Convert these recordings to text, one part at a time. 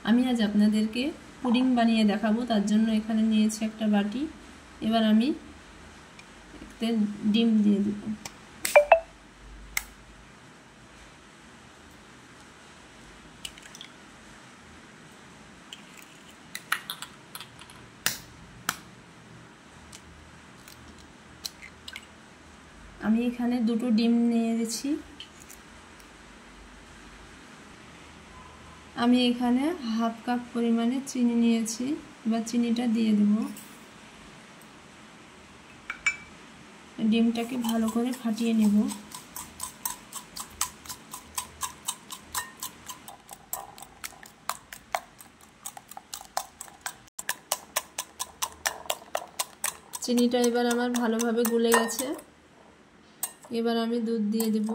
আমি আজ আপনাদেরকে পুডিং বানিয়ে দেখাবো। তার জন্য এখানে নিয়েছি একটা বাটি। এবার আমি এতে ডিম দিয়ে দেব। আমি এখানে দুটো ডিম নিয়েছি। আমি এখানে হাফ কাপ পরিমাণে চিনি নিয়েছি। এবার চিনিটা দিয়ে দেব। ডিমটাকে ভালো করে ফাটিয়ে নেব। চিনিটা এবার আমার ভালোভাবে গলে গেছে। এবার আমি দুধ দিয়ে দেব।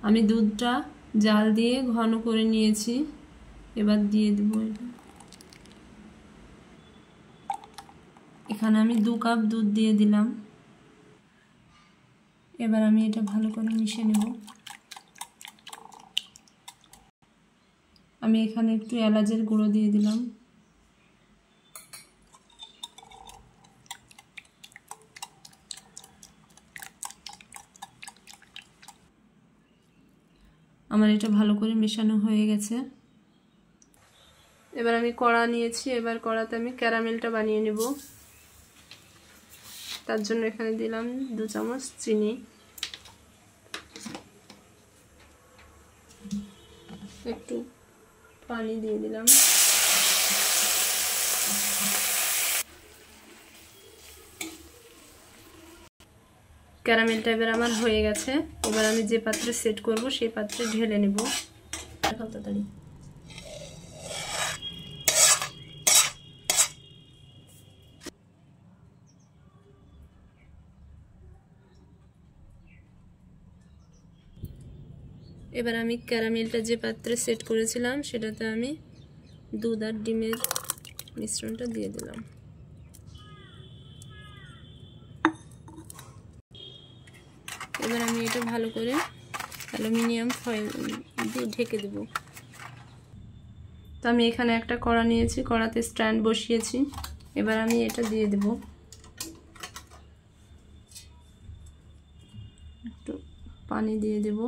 আমি দুধটা জাল দিয়ে ঘন করে নিয়েছি। এবার দিয়ে দেব। এখানে আমি 2 কাপ দুধ দিয়ে দিলাম। এবার আমি এটা ভালো করে মিশিয়ে নেব। আমি এখানে একটু এলাচের গুঁড়ো দিয়ে দিলাম। আমার এটা ভালো করে মেশানো হয়ে গেছে। এবার আমি কড়া নিয়েছি। এবার কড়াতে আমি ক্যারামেলটা বানিয়ে নেব। তার জন্য এখানে দিলাম 2 চামচ চিনি, একটু পানি দিয়ে দিলাম। ক্যারামেলটা এবার আমার হয়ে গেছে। এবার আমি যে পাত্রে সেট করব সেই পাত্রে ঢেলে নেব। তাড়াতাড়ি এবার আমি ক্যারামেলটা যে পাত্রে সেট করেছিলাম সেটাতে আমি দুধ আর ডিমের মিশ্রণটা দিয়ে দিলাম। এবার আমি এটা ভালো করে অ্যালুমিনিয়াম ফয়েল দিয়ে ঢেকে দেব। তো আমি এখানে একটা কড়া নিয়েছি, কড়াতে স্ট্যান্ড বসিয়েছি। এবার আমি এটা দিয়ে দেব। একটু পানি দিয়ে দেব।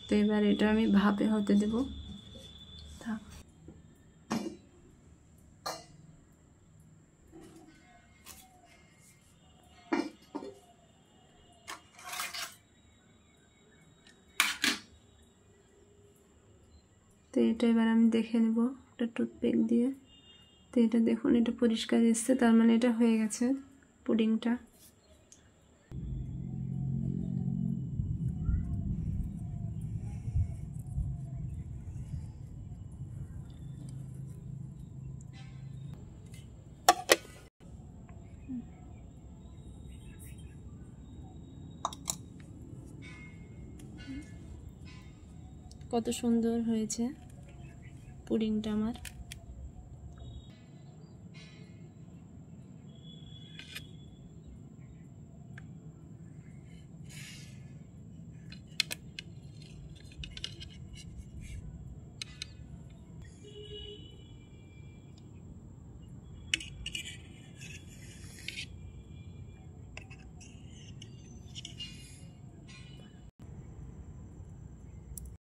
তো এবার এটা আমি ভাপে হতে দেব। তো এটা এবার আমি দেখে নেব একটা টুথপিক দিয়ে। তো এটা দেখুন, এটা পরিষ্কার এসছে, তার মানে এটা হয়ে গেছে পুডিংটা। কত সুন্দর হয়েছে পুডিংটা আমার।